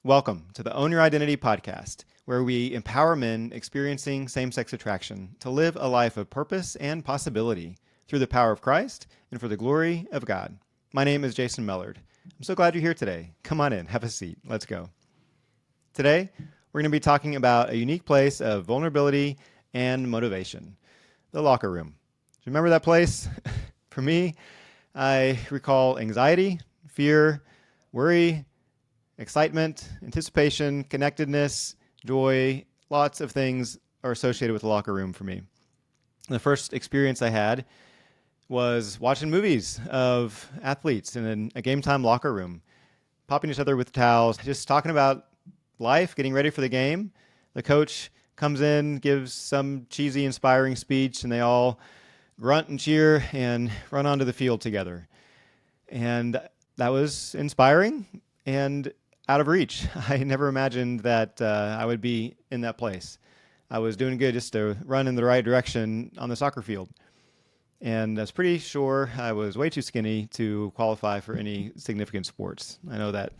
Welcome to the Own Your Identity podcast, where we empower men experiencing same sex attraction to live a life of purpose and possibility through the power of Christ and for the glory of God. My name is Jason Mellard. I'm so glad you're here today. Come on in, have a seat. Let's go. Today, we're going to be talking about a unique place of vulnerability and motivation, the locker room. Do you remember that place? For me, I recall anxiety, fear, worry, excitement, anticipation, connectedness, joy, lots of things are associated with the locker room for me. The first experience I had was watching movies of athletes in a game time locker room, popping each other with towels, just talking about life, getting ready for the game. The coach comes in, gives some cheesy, inspiring speech, and they all grunt and cheer and run onto the field together. And that was inspiring and out of reach. I never imagined that I would be in that place. I was doing good just to run in the right direction on the soccer field. And I was pretty sure I was way too skinny to qualify for any significant sports. I know that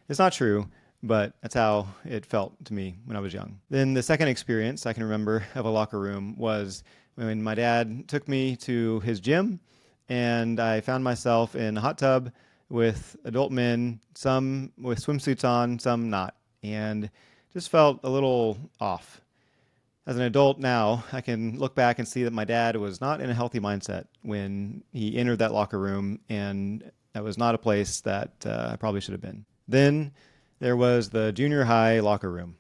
it's not true, but that's how it felt to me when I was young. Then the second experience I can remember of a locker room was when my dad took me to his gym, and I found myself in a hot tub with adult men, some with swimsuits on, some not, and just felt a little off. As an adult now, I can look back and see that my dad was not in a healthy mindset when he entered that locker room, and that was not a place that I probably should have been. Then there was the junior high locker room.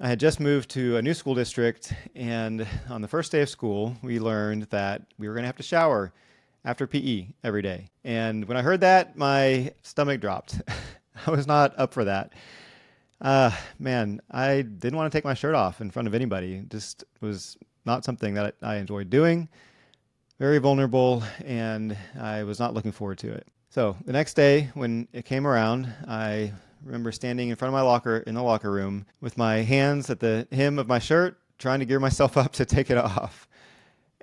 I had just moved to a new school district, and on the first day of school, we learned that we were going to have to shower after PE every day. And when I heard that, my stomach dropped. I was not up for that. Man, I didn't want to take my shirt off in front of anybody. It just was not something that I enjoyed doing. Very vulnerable, and I was not looking forward to it. So the next day when it came around, I remember standing in front of my locker in the locker room with my hands at the hem of my shirt, trying to gear myself up to take it off.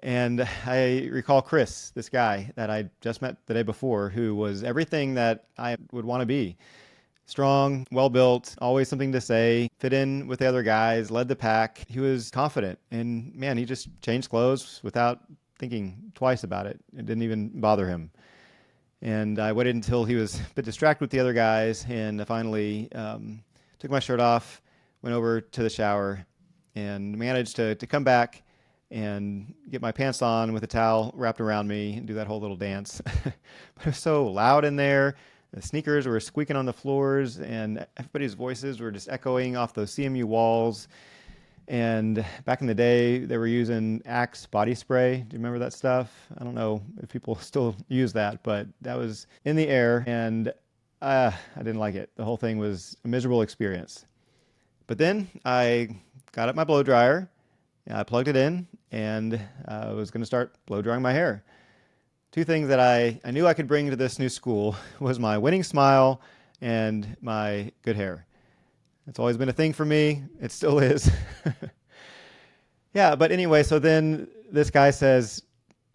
And I recall Chris, this guy that I just met the day before, who was everything that I would want to be. Strong, well-built, always something to say, fit in with the other guys, led the pack. He was confident, and man, he just changed clothes without thinking twice about it. It didn't even bother him. And I waited until he was a bit distracted with the other guys, and I finally took my shirt off, went over to the shower, and managed to come back and get my pants on with a towel wrapped around me and do that whole little dance. But it was so loud in there. The sneakers were squeaking on the floors, and everybody's voices were just echoing off those CMU walls. And back in the day, they were using Axe body spray. Do you remember that stuff? I don't know if people still use that, but that was in the air, and I didn't like it. The whole thing was a miserable experience. But then I got up my blow dryer, and I plugged it in, and I was going to start blow drying my hair. Two things that I knew I could bring to this new school was my winning smile and my good hair. It's always been a thing for me. It still is. Yeah, but anyway, so then this guy says,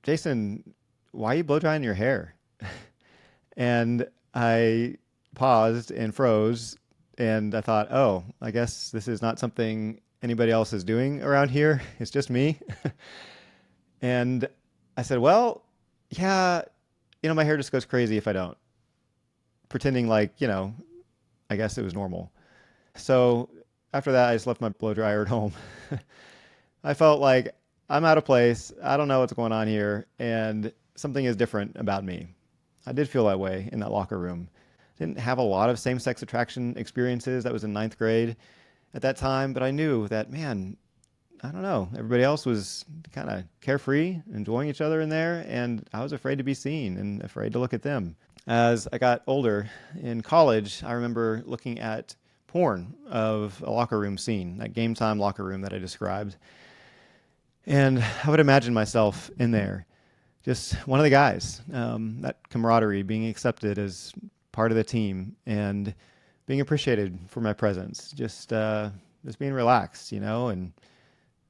Jason, why are you blow drying your hair? And I paused and froze, and I thought, oh, I guess this is not something anybody else is doing around here. It's just me. And I said, well, yeah, my hair just goes crazy if I don't. Pretending like, I guess it was normal. So after that, I just left my blow dryer at home. I felt like I'm out of place. I don't know what's going on here, and something is different about me. I did feel that way in that locker room. Didn't have a lot of same-sex attraction experiences. That was in ninth grade at that time, but I knew that, man, I don't know. Everybody else was kind of carefree, enjoying each other in there, and I was afraid to be seen and afraid to look at them. As I got older in college, I remember looking at porn of a locker room scene, that game time locker room that I described. And I would imagine myself in there, just one of the guys, that camaraderie, being accepted as part of the team and being appreciated for my presence, just being relaxed, and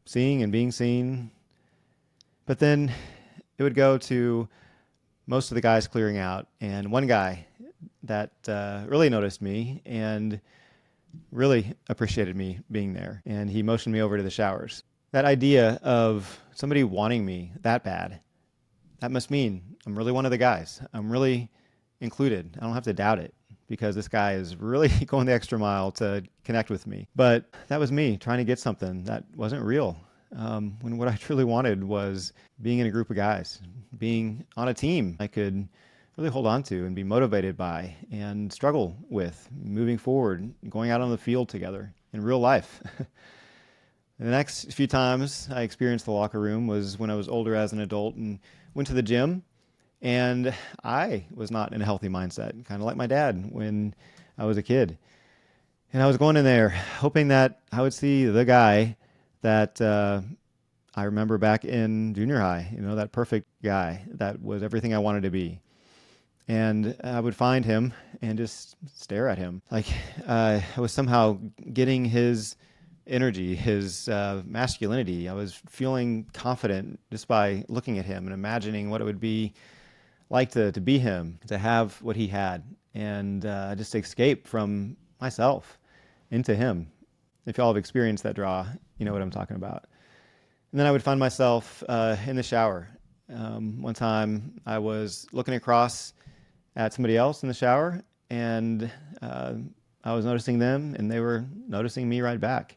seeing and being seen. But then it would go to most of the guys clearing out, and one guy that really noticed me and really appreciated me being there, and he motioned me over to the showers. That idea of somebody wanting me that bad, that must mean I'm really one of the guys. I'm really included. I don't have to doubt it because this guy is really going the extra mile to connect with me. But that was me trying to get something that wasn't real. When what I truly wanted was being in a group of guys, being on a team I could really hold on to and be motivated by and struggle with moving forward, going out on the field together in real life. The next few times I experienced the locker room was when I was older as an adult and went to the gym, and I was not in a healthy mindset, kind of like my dad when I was a kid. And I was going in there hoping that I would see the guy that I remember back in junior high, that perfect guy that was everything I wanted to be. And I would find him and just stare at him. Like I was somehow getting his energy, his masculinity. I was feeling confident just by looking at him and imagining what it would be like to be him, to have what he had, and just escape from myself into him. If y'all have experienced that draw, you know what I'm talking about. And then I would find myself in the shower. One time I was looking across at somebody else in the shower, and I was noticing them, and they were noticing me right back.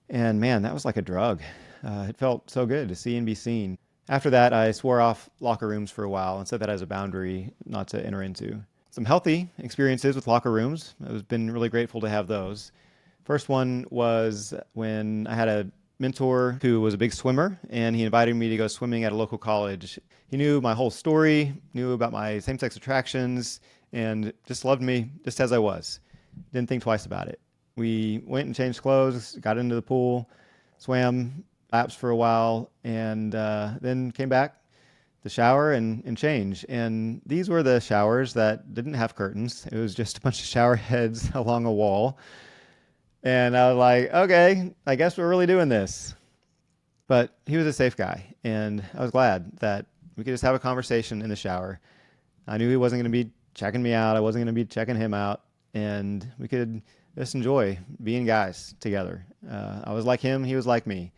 And man, that was like a drug. It felt so good to see and be seen. After that, I swore off locker rooms for a while and set that as a boundary not to enter into. Some healthy experiences with locker rooms. I've been really grateful to have those. First one was when I had a mentor who was a big swimmer, and he invited me to go swimming at a local college. He knew my whole story, knew about my same-sex attractions, and just loved me just as I was. Didn't think twice about it. We went and changed clothes, got into the pool, swam laps for a while, and then came back to shower and change. And these were the showers that didn't have curtains. It was just a bunch of shower heads along a wall. And I was like, okay, I guess we're really doing this. But he was a safe guy, and I was glad that we could just have a conversation in the shower. I knew he wasn't going to be checking me out. I wasn't going to be checking him out. And we could just enjoy being guys together. I was like him. He was like me.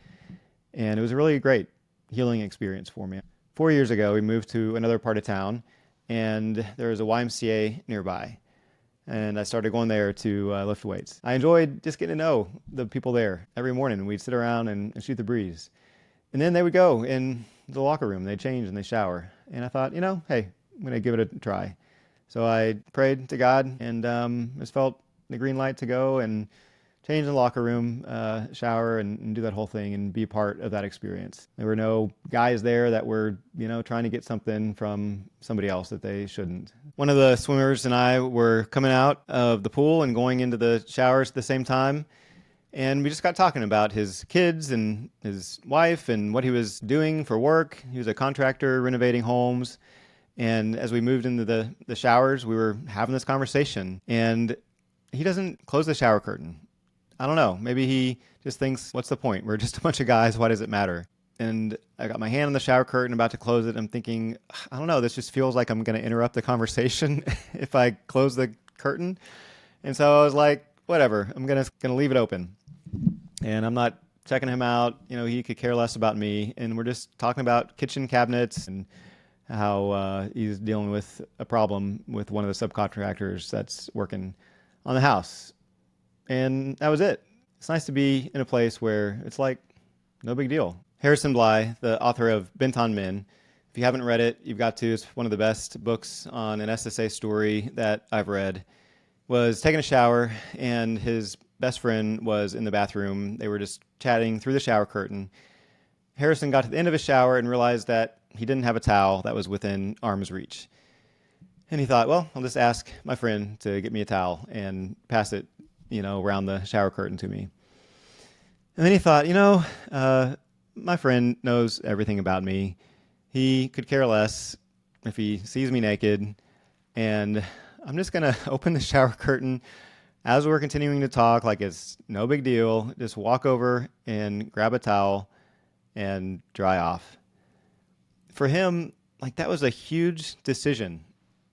And it was a really great healing experience for me. 4 years ago, we moved to another part of town, and there was a YMCA nearby. And I started going there to lift weights. I enjoyed just getting to know the people there. Every morning, we'd sit around and shoot the breeze. And then they would go in the locker room. They'd change and they shower. And I thought, hey, I'm going to give it a try. So I prayed to God and just felt the green light to go and change in the locker room, shower, and do that whole thing and be part of that experience. There were no guys there that were, trying to get something from somebody else that they shouldn't. One of the swimmers and I were coming out of the pool and going into the showers at the same time. And we just got talking about his kids and his wife and what he was doing for work. He was a contractor renovating homes. And as we moved into the showers, we were having this conversation. And he doesn't close the shower curtain. I don't know. Maybe he just thinks, what's the point? We're just a bunch of guys. Why does it matter? And I got my hand on the shower curtain, about to close it. I'm thinking, I don't know. This just feels like I'm going to interrupt the conversation if I close the curtain. And so I was like, whatever. I'm going to leave it open. And I'm not checking him out. He could care less about me. And we're just talking about kitchen cabinets and how he's dealing with a problem with one of the subcontractors that's working on the house. And that was it. It's nice to be in a place where it's like, no big deal. Harrison Bly, the author of Bent on Men, if you haven't read it, you've got to. It's one of the best books on an SSA story that I've read. Was taking a shower, and his best friend was in the bathroom. They were just chatting through the shower curtain. Harrison got to the end of his shower and realized that he didn't have a towel that was within arm's reach. And he thought, well, I'll just ask my friend to get me a towel and pass it, around the shower curtain to me. And then he thought, my friend knows everything about me. He could care less if he sees me naked. And I'm just going to open the shower curtain as we're continuing to talk like it's no big deal. Just walk over and grab a towel and dry off. For him, that was a huge decision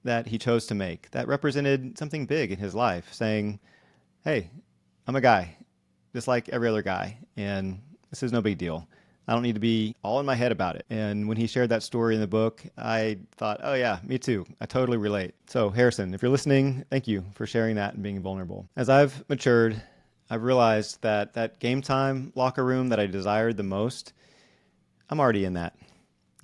that he chose to make that represented something big in his life, saying, hey, I'm a guy, just like every other guy, and this is no big deal. I don't need to be all in my head about it. And when he shared that story in the book, I thought, oh yeah, me too. I totally relate. So Harrison, if you're listening, thank you for sharing that and being vulnerable. As I've matured, I've realized that that game time locker room that I desired the most, I'm already in that.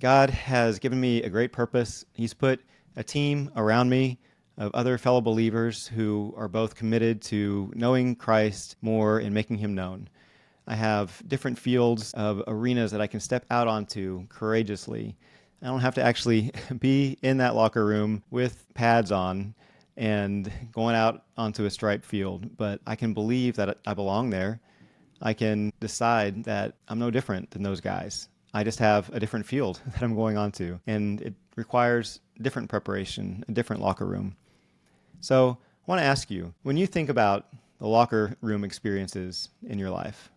God has given me a great purpose. He's put a team around me of other fellow believers who are both committed to knowing Christ more and making him known. I have different fields of arenas that I can step out onto courageously. I don't have to actually be in that locker room with pads on and going out onto a striped field, but I can believe that I belong there. I can decide that I'm no different than those guys. I just have a different field that I'm going on to, and it requires different preparation, a different locker room. So I want to ask you, when you think about the locker room experiences in your life,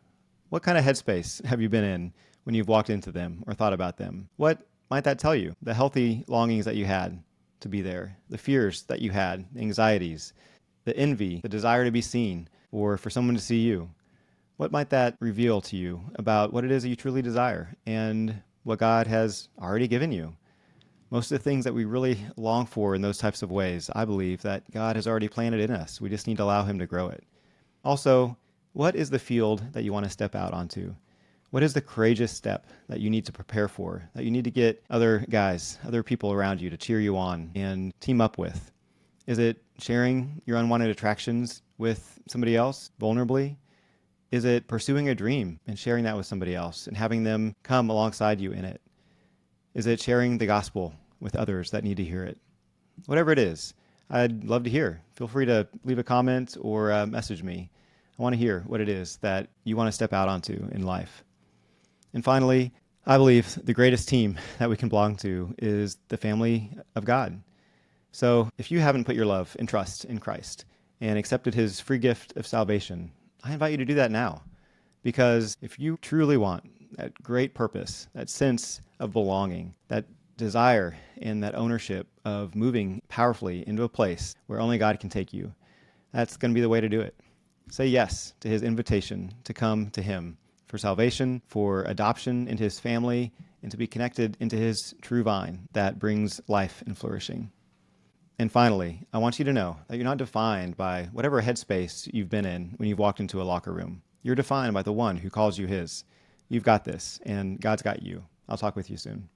what kind of headspace have you been in when you've walked into them or thought about them? What might that tell you? The healthy longings that you had to be there, the fears that you had, anxieties, the envy, the desire to be seen, or for someone to see you. What might that reveal to you about what it is that you truly desire and what God has already given you? Most of the things that we really long for in those types of ways, I believe that God has already planted in us. We just need to allow him to grow it. Also, what is the field that you want to step out onto? What is the courageous step that you need to prepare for, that you need to get other guys, other people around you to cheer you on and team up with? Is it sharing your unwanted attractions with somebody else vulnerably? Is it pursuing a dream and sharing that with somebody else and having them come alongside you in it? Is it sharing the gospel with others that need to hear it? Whatever it is, I'd love to hear. Feel free to leave a comment or message me. I want to hear what it is that you want to step out onto in life. And finally, I believe the greatest team that we can belong to is the family of God. So if you haven't put your love and trust in Christ and accepted his free gift of salvation, I invite you to do that now. Because if you truly want that great purpose, that sense of belonging, that desire and that ownership of moving powerfully into a place where only God can take you, that's going to be the way to do it. Say yes to his invitation to come to him for salvation, for adoption into his family, and to be connected into his true vine that brings life and flourishing. And finally, I want you to know that you're not defined by whatever headspace you've been in when you've walked into a locker room. You're defined by the one who calls you his. You've got this, and God's got you. I'll talk with you soon.